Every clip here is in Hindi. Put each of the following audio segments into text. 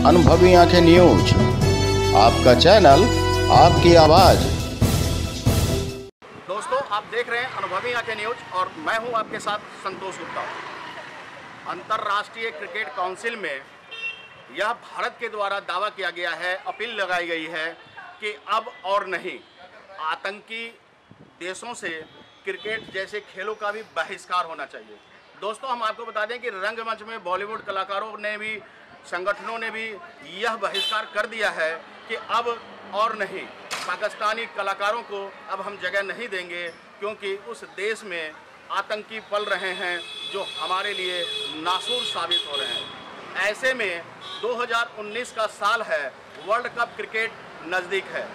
अनुभवी आंखें न्यूज, आपका चैनल, आपकी आवाज। दोस्तों, आप देख रहे हैं अनुभवी आंखें न्यूज और मैं हूं आपके साथ संतोष गुप्ता। अंतर्राष्ट्रीय क्रिकेट काउंसिल में यह भारत के द्वारा दावा किया गया है, अपील लगाई गई है कि अब और नहीं, आतंकी देशों से क्रिकेट जैसे खेलों का भी बहिष्कार होना चाहिए। दोस्तों, हम आपको बता दें कि रंगमंच में बॉलीवुड कलाकारों ने भी, संगठनों ने भी यह बहिष्कार कर दिया है कि अब और नहीं, पाकिस्तानी कलाकारों को अब हम जगह नहीं देंगे, क्योंकि उस देश में आतंकी पल रहे हैं जो हमारे लिए नासूर साबित हो रहे हैं। ऐसे में 2019 का साल है, वर्ल्ड कप क्रिकेट नज़दीक है।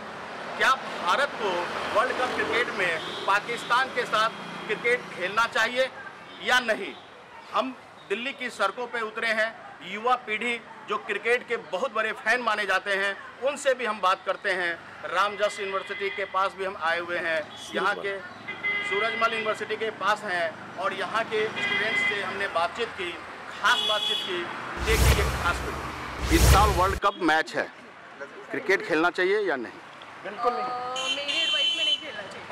क्या भारत को वर्ल्ड कप क्रिकेट में पाकिस्तान के साथ क्रिकेट खेलना चाहिए या नहीं? हम दिल्ली की सड़कों पे उतरे हैं, युवा पीढ़ी जो क्रिकेट के बहुत बड़े फैन माने जाते हैं, उनसे भी हम बात करते हैं। रामजस यूनिवर्सिटी के पास भी हम आए हुए हैं, यहाँ के सूरजमल यूनिवर्सिटी के पास हैं और यहाँ के स्टूडेंट्स से हमने बातचीत की, खास बातचीत की। देखिए ये खास बात। इस साल वर्ल्ड कप मैच है, क्रिकेट खेलना चाहिए या नहीं? बिल्कुल नहीं। मेरी एडवाइस में नहीं खेलना चाहिए,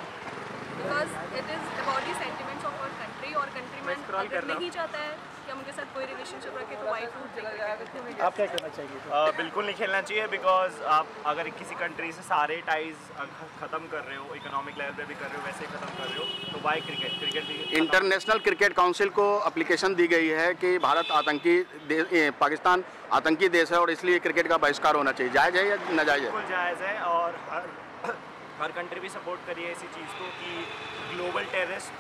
because it is about the sentiments of our country, और कंट्रीमैन अगर नहीं चाहता है कि हम उनके साथ कोई रिलेशनशिप रखें तो वाई टू। आप क्या कहना चाहिए? बिल्कुल नहीं खेलना चाहिए, बिकॉज आप अगर किसी कंट्री से सारे टाइज ख़त्म कर रहे हो, इकोनॉमिक लेवल पे भी कर रहे हो, वैसे ख़त्म कर रहे हो, तो वाई क्रिकेट भी। इंटरनेशनल क्रिकेट काउंसिल को एप्लीकेशन दी गई है कि भारत पाकिस्तान आतंकी देश है और इसलिए क्रिकेट का बहिष्कार होना चाहिए। जायज़ है या नाजायज़ है? बिल्कुल जायज़ है, और हर कंट्री भी सपोर्ट करिए इसी चीज़ को कि ग्लोबल टेररिस्ट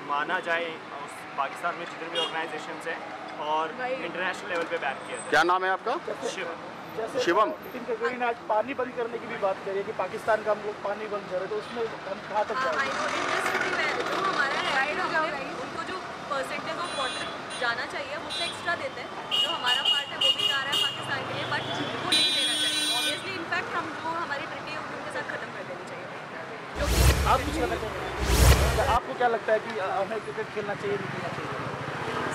माना जाए उस पाकिस्तान में जितने भी ऑर्गेनाइजेशंस हैं, और इंटरनेशनल लेवल पे बैन किया जाए। क्या नाम है आपका? शिवम। नितिन गडकरी ने आज पानी बंद करने की भी बात करी है कि पाकिस्तान का हम लोग पानी बंद कर रहे, तो उसमें हम कहाँ तक जाएंगे? जो हमारा है, उनको जो परसेंटेज ऑफ वाटर जाना चाहिए हम उससे एक्स्ट्रा देते हैं, जो हमारा पार्ट है वो भी जा रहा है पाकिस्तान के लिए, बट वो नहीं देना चाहिए ऑब्वियसली। इनफैक्ट हम जो हमारी ट्रीटी है उनके साथ खत्म कर देनी चाहिए। जो कि आप कुछ कहना चाहिए? आपको क्या लगता है कि हमें क्रिकेट खेलना चाहिए, नहीं खेलना चाहिए?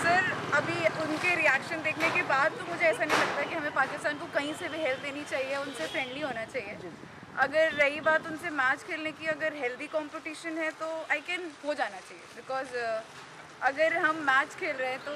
सर, अभी उनके रिएक्शन देखने के बाद तो मुझे ऐसा नहीं लगता कि हमें पाकिस्तान को कहीं से भी हेल्प देनी चाहिए, उनसे फ्रेंडली होना चाहिए। अगर रही बात उनसे मैच खेलने की, अगर हेल्दी कंपटीशन है तो आई कैन हो जाना चाहिए, बिकॉज अगर हम मैच खेल रहे हैं तो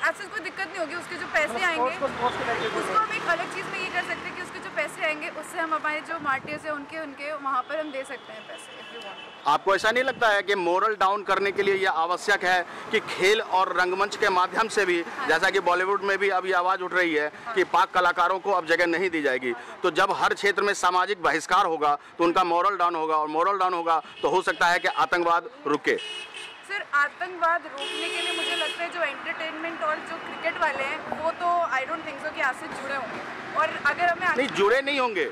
ऐसे कोई दिक्कत नहीं होगी। उसके जो पैसे आएंगे उसको हम एक अलग चीज़ में ये कर सकते हैं कि उसके जो पैसे आएंगे उससे हम हमारे जो मार्टियर्स हैं उनके वहाँ पर हम दे सकते हैं पैसे, इफ यू वांट। आपको ऐसा नहीं लगता है कि मोरल डाउन करने के लिए यह आवश्यक है कि खेल और रंगमंच के माध्यम से भी, जैसा कि बॉलीवुड में भी अब ये आवाज़ उठ रही है कि पाक कलाकारों को अब जगह नहीं दी जाएगी, तो जब हर क्षेत्र में सामाजिक बहिष्कार होगा तो उनका मोरल डाउन होगा, और मोरल डाउन होगा तो हो सकता है कि आतंकवाद रुके। सर, आतंकवाद रोकने के लिए मुझे लगता है जो एंटरटेनमेंट और जो क्रिकेट वाले हैं वो तो आई डोंट थिंक सो कि आज से जुड़े होंगे, और अगर हमें नहीं जुड़े नहीं होंगे।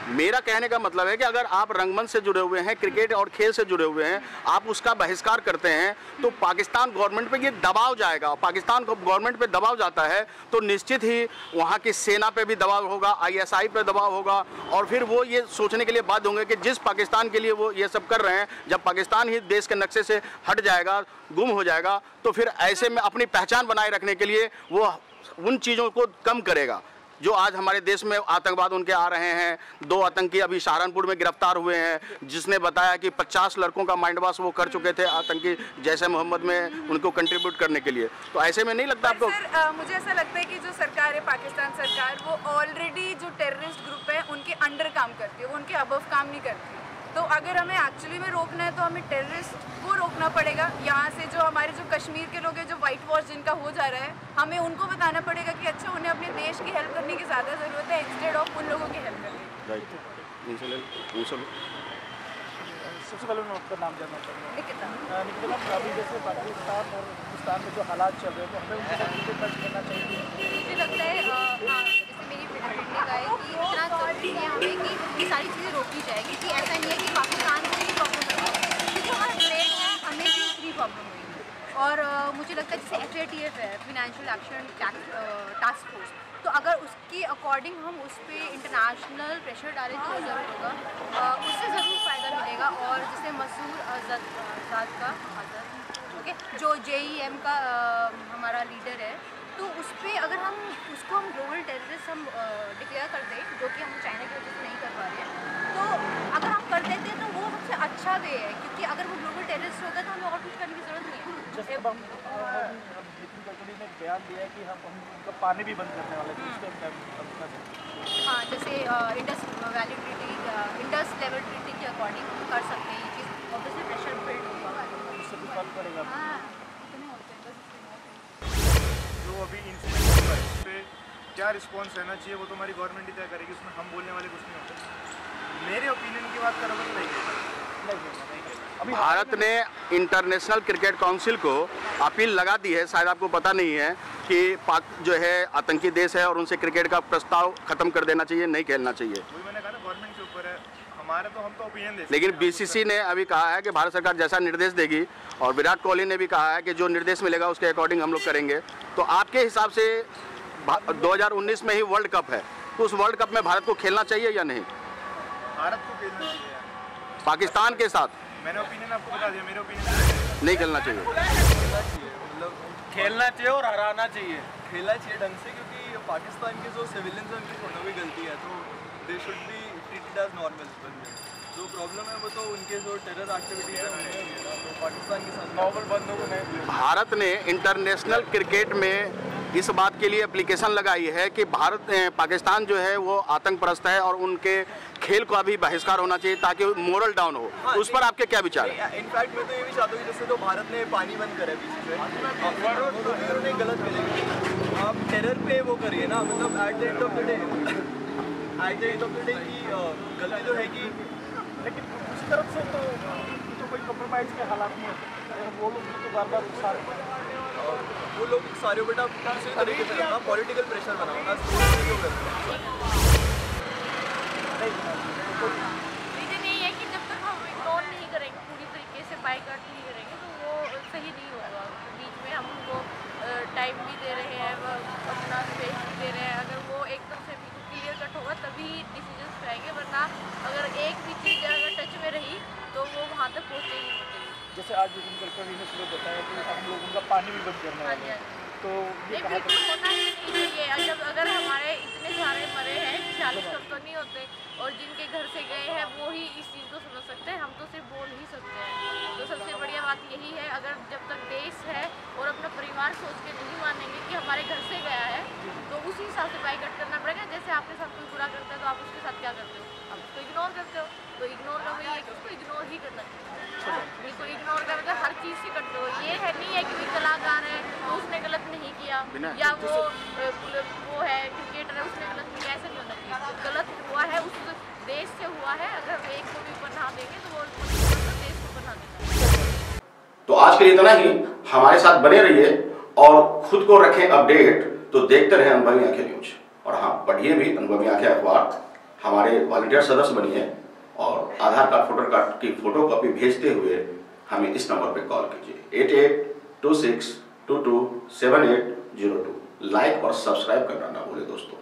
मेरा कहने का मतलब है कि अगर आप रंगमंच से जुड़े हुए हैं, क्रिकेट और खेल से जुड़े हुए हैं, आप उसका बहिष्कार करते हैं तो पाकिस्तान गवर्नमेंट पे ये दबाव जाएगा। पाकिस्तान को गवर्नमेंट पे दबाव जाता है तो निश्चित ही वहाँ की सेना पे भी दबाव होगा, ISI पे दबाव होगा, और फिर वो ये सोचने के लिए बाध्य होंगे कि जिस पाकिस्तान के लिए वो ये सब कर रहे हैं, जब पाकिस्तान ही देश के नक्शे से हट जाएगा, गुम हो जाएगा, तो फिर ऐसे में अपनी पहचान बनाए रखने के लिए वो उन चीज़ों को कम करेगा। जो आज हमारे देश में आतंकवाद उनके आ रहे हैं, 2 आतंकी अभी सहारनपुर में गिरफ्तार हुए हैं, जिसने बताया कि 50 लड़कों का माइंड वॉश वो कर चुके थे आतंकी जैसे मोहम्मद में उनको कंट्रीब्यूट करने के लिए। तो ऐसे में नहीं लगता आपको? सर, मुझे ऐसा लगता है कि जो सरकार है, पाकिस्तान सरकार, वो ऑलरेडी जो टेररिस्ट ग्रुप है उनके अंडर काम करती है, वो उनके अबव काम नहीं करती। तो अगर हमें एक्चुअली में रोकना है तो हमें टेररिस्ट को रोकना पड़ेगा। यहाँ से जो हमारे जो कश्मीर के लोग हैं, जो वाइट वॉश जिनका हो जा रहा है, हमें उनको बताना पड़ेगा कि अच्छा, उन्हें अपने देश की हेल्प करने की ज़्यादा ज़रूरत है इंस्टेड ऑफ उन लोगों की हेल्प करने की। सबसे पहले मैं आपका नाम जानना चाहूँगा। निकिता। निकिता, अभी जैसे पाकिस्तान और हिंदुस्तान में जो हालात चल रहे हैं, तो हमें उनके साथ क्रिकेट मैच खेलना चाहिए? मुझे लगता है जैसे मेरी फ्रेंड ने कहा है कि इतना ज़रूरी है हमें कि ये सारी चीज़ें रोकी जाएगी, कि ऐसा नहीं है कि पाकिस्तान को ही प्रॉब्लम होगी, क्योंकि हमारा ट्रेड है, हमें भी फ्री प्रॉब्लम होगी। और मुझे लगता है जैसे FATF है, फाइनेंशियल एक्शन टास्क फोर्स, तो अगर उसके अकॉर्डिंग हम उस पर इंटरनेशनल प्रेशर डालें तो ज़रूर होगा, उससे ज़रूर फ़ायदा मिलेगा। और जैसे मसूद अजहर का ओके, जो JEM का हमारा लीडर है, तो उस पर अगर हम उसको हम ग्लोबल टेररिस्ट हम करते जो कि हम चाइना की वजह से नहीं कर पा रहे हैं, तो अगर हम कर देते तो वो सबसे अच्छा वे है, क्योंकि अगर वो ग्लोबल टेररिस्ट होगा तो हमें और कुछ करने की जरूरत नहीं है। जैसे अब नितिन गडकरी ने बयान दिया है कि हम उनका पानी भी बंद करने वाले हैं, हाँ, जैसे Indus valley treaty, Indus level treaty के अकॉर्डिंग कर सकते हैं ये चीज़, ऑब्वियसली प्रेशर बिल्ड होगा, उससे भी फर्क पड़ेगा। हाँ इतने होते हैं बस। जो अभी इंसिडेंट हुआ है उस पर क्या रिस्पॉन्स रहना चाहिए वो तो हमारी गवर्नमेंट ही तय करेगी, उसमें हम बोलने वाले कुछ नहीं होते। मेरे ओपिनियन की बात करोगे तो नहीं भारत ने इंटरनेशनल क्रिकेट काउंसिल को अपील लगा दी है, शायद आपको पता नहीं है कि पाक जो है आतंकी देश है और उनसे क्रिकेट का प्रस्ताव खत्म कर देना चाहिए, नहीं खेलना चाहिए। वही मैंने कहा ना, गवर्नमेंट के ऊपर है, हमारे तो हम तो ओपिनियन दे सकते हैं। लेकिन बीसीसी ने अभी कहा है कि भारत सरकार जैसा निर्देश देगी, और विराट कोहली ने भी कहा है कि जो निर्देश मिलेगा उसके अकॉर्डिंग हम लोग करेंगे। तो आपके हिसाब से 2019 में ही वर्ल्ड कप है, तो उस वर्ल्ड कप में भारत को खेलना चाहिए या नहीं? भारत को खेलना चाहिए पाकिस्तान के साथ। मैंने ओपिनियन आपको बता दिया, मेरे ओपिनियन नहीं खेलना चाहिए। मतलब खेलना चाहिए और हराना चाहिए, खेलना चाहिए ढंग से, क्योंकि पाकिस्तान के जो सिविलियंस हैं उनकी थोड़ा भी गलती है, तो they should be treated as normal. जो प्रॉब्लम है वो तो उनके जो टेरर एक्टिविटीज है तो पाकिस्तान के साथ नॉर्मल बंदों को नहीं। भारत ने इंटरनेशनल क्रिकेट में इस बात के लिए एप्लीकेशन लगाई है कि पाकिस्तान जो है वो आतंकप्रस्त है और उनके खेल का भी बहिष्कार होना चाहिए ताकि मोरल डाउन हो। हाँ, उस पर आपके क्या विचार है? इनफैक्ट मैं तो ये भी चाहता हूँ जैसे तो भारत ने पानी बंद करा बीच में, उन्होंने गलत करेंगे। आप टेरर पे वो करिए ना, मतलब at the end of the day की गलती तो है कि, लेकिन उस तरफ से तो कोई कॉम्प्रोमाइज़ के हालात नहीं होते, वो लोग तो बार बार सारे वो लोग सारे बेटा किसी तरीके से ना पॉलिटिकल प्रेशर बनाओ। रीज़न यही है कि जब तक हम इग्नोर नहीं करेंगे, पूरी तरीके से बाइकआउट नहीं करेंगे, तो वो सही नहीं होगा। बीच में हम उनको टाइम भी दे रहे हैं, अपना स्पेस भी दे रहे हैं। अगर वो एकदम से क्लियर कट होगा तभी डिसीजंस आएंगे, वरना अगर एक भी चीज़ अगर टच में रही तो वो वहाँ तक पहुँचे ही नहीं। जैसे आज नितिन गडकरी ने सुबह बताया कि हम लोग उनका पानी भी बंद करने वाले हैं, तो ये कहा बिल्कुल होना ही नहीं चाहिए। जब अगर हमारे इतने सारे मरे हैं, 40 कब तो नहीं होते, और जिनके घर से गए हैं वो ही इस चीज़ को समझ सकते हैं, हम तो सिर्फ बोल ही सकते हैं। तो सबसे बढ़िया बात यही है, अगर जब तक देश है और अपना परिवार सोच के नहीं मानेंगे कि हमारे घर से गया है, तो उसी हिसाब से बाइकआउट करना पड़ेगा। जैसे आपके साथ कोई बुरा करता है तो आप उसके साथ क्या करते हो? आप उसको इग्नोर करते हो। तो इग्नोर का वही है कि उसको इग्नोर ही करना चाहिए। बिल्कुल इग्नोर कर, मतलब हर चीज़ से करते हो। ये है नहीं है कि कोई कलाकार है तो उसने गलत नहीं किया, या वो है क्रिकेटर है उसने गलत नहीं किया, ऐसा नहीं होना चाहिए। गलत हुआ है उस देश से हुआ है, अगर एक को भी बना देंगे तो वो देश को बना देंगे। तो आज के लिए इतना ही। हमारे साथ बने रहिए और खुद को रखें अपडेट। तो देखते रहें अनुभवी आंखें न्यूज, और हाँ, पढ़िए भी अनुभवी आंखें अखबार। हमारे वॉलंटियर सदस्य बनिए और आधार कार्ड, फोटो कार्ड की फोटोकॉपी भेजते हुए हमें इस नंबर पर कॉल कीजिए 8826227802। लाइक और सब्सक्राइब करना ना भूलें दोस्तों।